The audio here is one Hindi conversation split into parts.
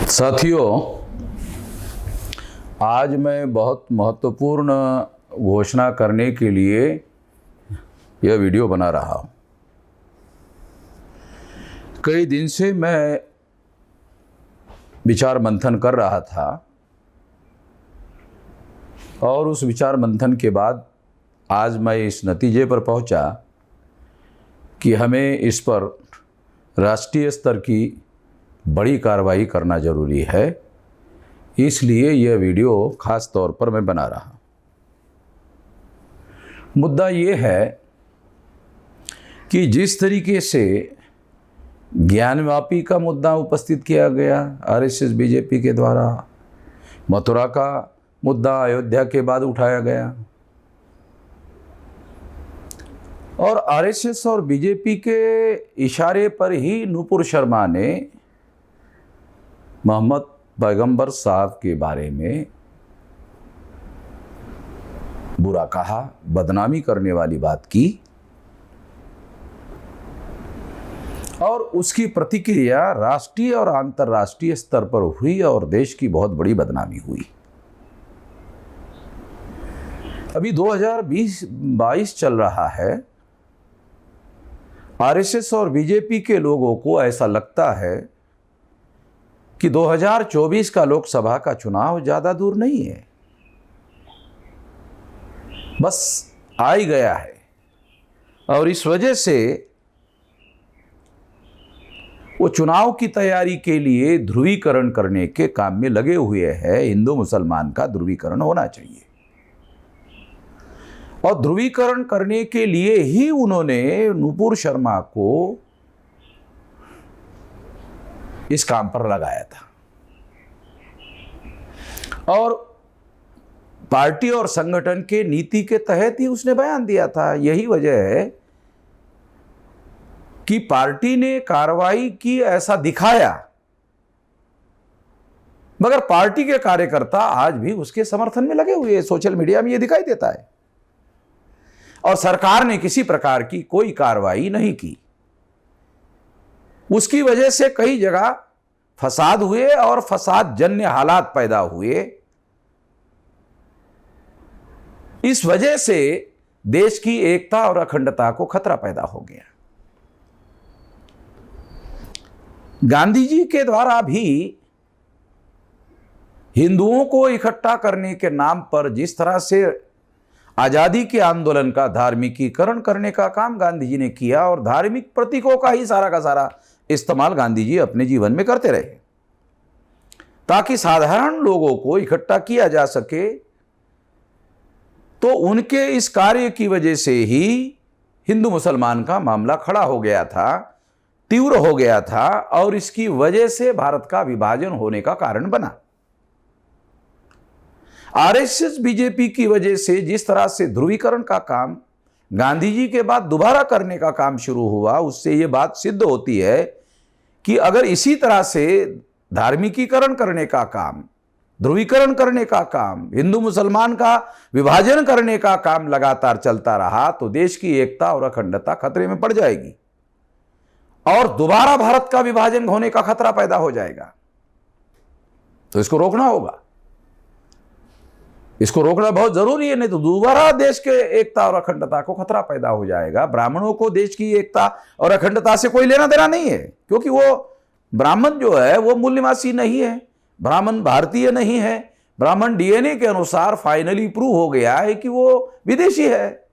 साथियों, आज मैं बहुत महत्वपूर्ण घोषणा करने के लिए यह वीडियो बना रहा हूँ। कई दिन से मैं विचार मंथन कर रहा था और उस विचार मंथन के बाद आज मैं इस नतीजे पर पहुंचा कि हमें इस पर राष्ट्रीय स्तर की बड़ी कार्रवाई करना ज़रूरी है। इसलिए यह वीडियो ख़ास तौर पर मैं बना रहा हूँ। मुद्दा ये है कि जिस तरीके से ज्ञानवापी का मुद्दा उपस्थित किया गया आरएसएस बीजेपी के द्वारा, मथुरा का मुद्दा अयोध्या के बाद उठाया गया और आरएसएस और बीजेपी के इशारे पर ही नूपुर शर्मा ने मोहम्मद पैगंबर साहब के बारे में बुरा कहा, बदनामी करने वाली बात की और उसकी प्रतिक्रिया राष्ट्रीय और अंतर्राष्ट्रीय स्तर पर हुई और देश की बहुत बड़ी बदनामी हुई। अभी 2020-22 चल रहा है। आरएसएस और बीजेपी के लोगों को ऐसा लगता है कि 2024 का लोकसभा का चुनाव ज़्यादा दूर नहीं है, बस आ ही गया है और इस वजह से वो चुनाव की तैयारी के लिए ध्रुवीकरण करने के काम में लगे हुए हैं। हिंदू मुसलमान का ध्रुवीकरण होना चाहिए और ध्रुवीकरण करने के लिए ही उन्होंने नूपुर शर्मा को इस काम पर लगाया था और पार्टी और संगठन के नीति के तहत ही उसने बयान दिया था। यही वजह है कि पार्टी ने कार्रवाई की ऐसा दिखाया, मगर पार्टी के कार्यकर्ता आज भी उसके समर्थन में लगे हुए हैं। सोशल मीडिया में यह दिखाई देता है और सरकार ने किसी प्रकार की कोई कार्रवाई नहीं की। उसकी वजह से कई जगह फसाद हुए और फसाद जन्य हालात पैदा हुए। इस वजह से देश की एकता और अखंडता को खतरा पैदा हो गया। गांधी जी के द्वारा भी हिंदुओं को इकट्ठा करने के नाम पर जिस तरह से आजादी के आंदोलन का धार्मिकीकरण करने का काम गांधी जी ने किया और धार्मिक प्रतीकों का ही सारा का सारा इस्तेमाल गांधी जी अपने जीवन में करते रहे ताकि साधारण लोगों को इकट्ठा किया जा सके। तो उनके इस कार्य की वजह से ही हिंदू मुसलमान का मामला खड़ा हो गया था, तीव्र हो गया था और इसकी वजह से भारत का विभाजन होने का कारण बना। आरएसएस बीजेपी की वजह से जिस तरह से ध्रुवीकरण का काम गांधी जी के बाद दोबारा करने का काम शुरू हुआ, उससे यह बात सिद्ध होती है कि अगर इसी तरह से धार्मिकीकरण करने का काम, ध्रुवीकरण करने का काम, हिंदू मुसलमान का विभाजन करने का काम लगातार चलता रहा तो देश की एकता और अखंडता खतरे में पड़ जाएगी और दोबारा भारत का विभाजन होने का खतरा पैदा हो जाएगा। तो इसको रोकना होगा, इसको रोकना बहुत जरूरी है, नहीं तो दोबारा देश के एकता और अखंडता को खतरा पैदा हो जाएगा। ब्राह्मणों को देश की एकता और अखंडता से कोई लेना देना नहीं है, क्योंकि वो ब्राह्मण जो है वो मूल निवासी नहीं है, ब्राह्मण भारतीय नहीं है। ब्राह्मण डीएनए के अनुसार फाइनली प्रूव हो गया है कि वो विदेशी है।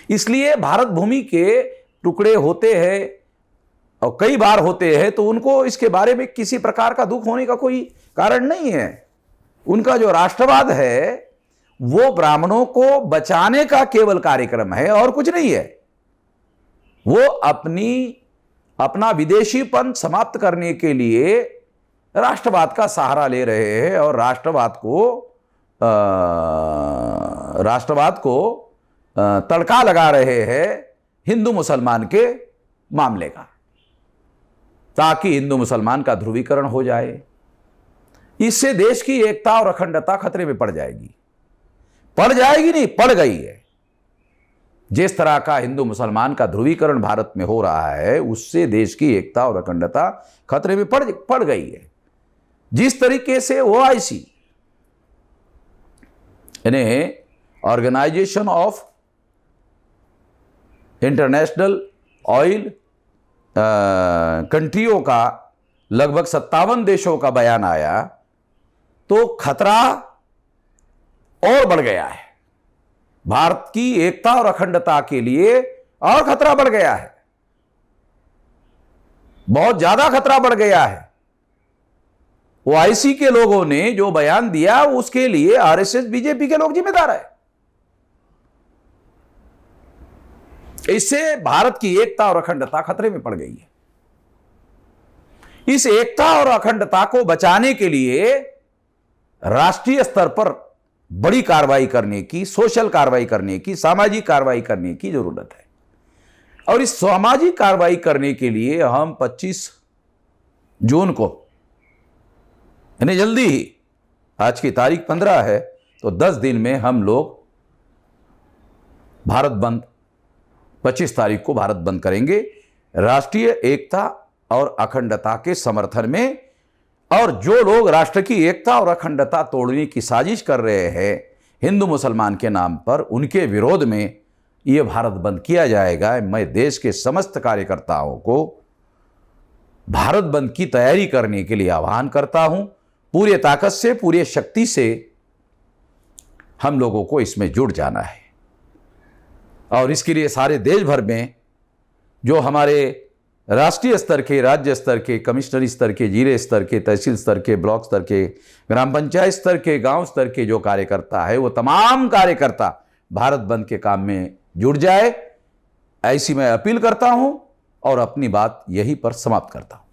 इसलिए भारत भूमि के टुकड़े होते हैं और कई बार होते हैं तो उनको इसके बारे में किसी प्रकार का दुख होने का कोई कारण नहीं है। उनका जो राष्ट्रवाद है वो ब्राह्मणों को बचाने का केवल कार्यक्रम है और कुछ नहीं है। वो अपना विदेशीपन समाप्त करने के लिए राष्ट्रवाद का सहारा ले रहे हैं और राष्ट्रवाद को तड़का लगा रहे हैं हिंदू मुसलमान के मामले का, ताकि हिंदू मुसलमान का ध्रुवीकरण हो जाए। इससे देश की एकता और अखंडता खतरे में पड़ जाएगी। पड़ जाएगी नहीं, पड़ गई है। जिस तरह का हिंदू मुसलमान का ध्रुवीकरण भारत में हो रहा है, उससे देश की एकता और अखंडता खतरे में पड़ गई है। जिस तरीके से ओआईसी यानी ऑर्गेनाइजेशन ऑफ इंटरनेशनल ऑयल कंट्रियों का लगभग 57 देशों का बयान आया, तो खतरा और बढ़ गया है। भारत की एकता और अखंडता के लिए और खतरा बढ़ गया है, बहुत ज्यादा खतरा बढ़ गया है। ओआईसी के लोगों ने जो बयान दिया उसके लिए आरएसएस बीजेपी के लोग जिम्मेदार है। इससे भारत की एकता और अखंडता खतरे में पड़ गई है। इस एकता और अखंडता को बचाने के लिए राष्ट्रीय स्तर पर बड़ी कार्रवाई करने की, सोशल कार्रवाई करने की, सामाजिक कार्रवाई करने की जरूरत है। और इस सामाजिक कार्रवाई करने के लिए हम 25 जून को, यानी जल्दी ही, आज की तारीख 15 है, तो 10 दिन में हम लोग भारत बंद, 25 तारीख को भारत बंद करेंगे, राष्ट्रीय एकता और अखंडता के समर्थन में। और जो लोग राष्ट्र की एकता और अखंडता तोड़ने की साजिश कर रहे हैं हिंदू मुसलमान के नाम पर, उनके विरोध में यह भारत बंद किया जाएगा। मैं देश के समस्त कार्यकर्ताओं को भारत बंद की तैयारी करने के लिए आह्वान करता हूं। पूरे ताकत से, पूरे शक्ति से हम लोगों को इसमें जुट जाना है। और इसके लिए सारे देश भर में जो हमारे राष्ट्रीय स्तर के, राज्य स्तर के, कमिश्नरी स्तर के, जिले स्तर के, तहसील स्तर के, ब्लॉक स्तर के, ग्राम पंचायत स्तर के, गांव स्तर के जो कार्यकर्ता है, वो तमाम कार्यकर्ता भारत बंद के काम में जुट जाए, ऐसी मैं अपील करता हूं और अपनी बात यहीं पर समाप्त करता हूं।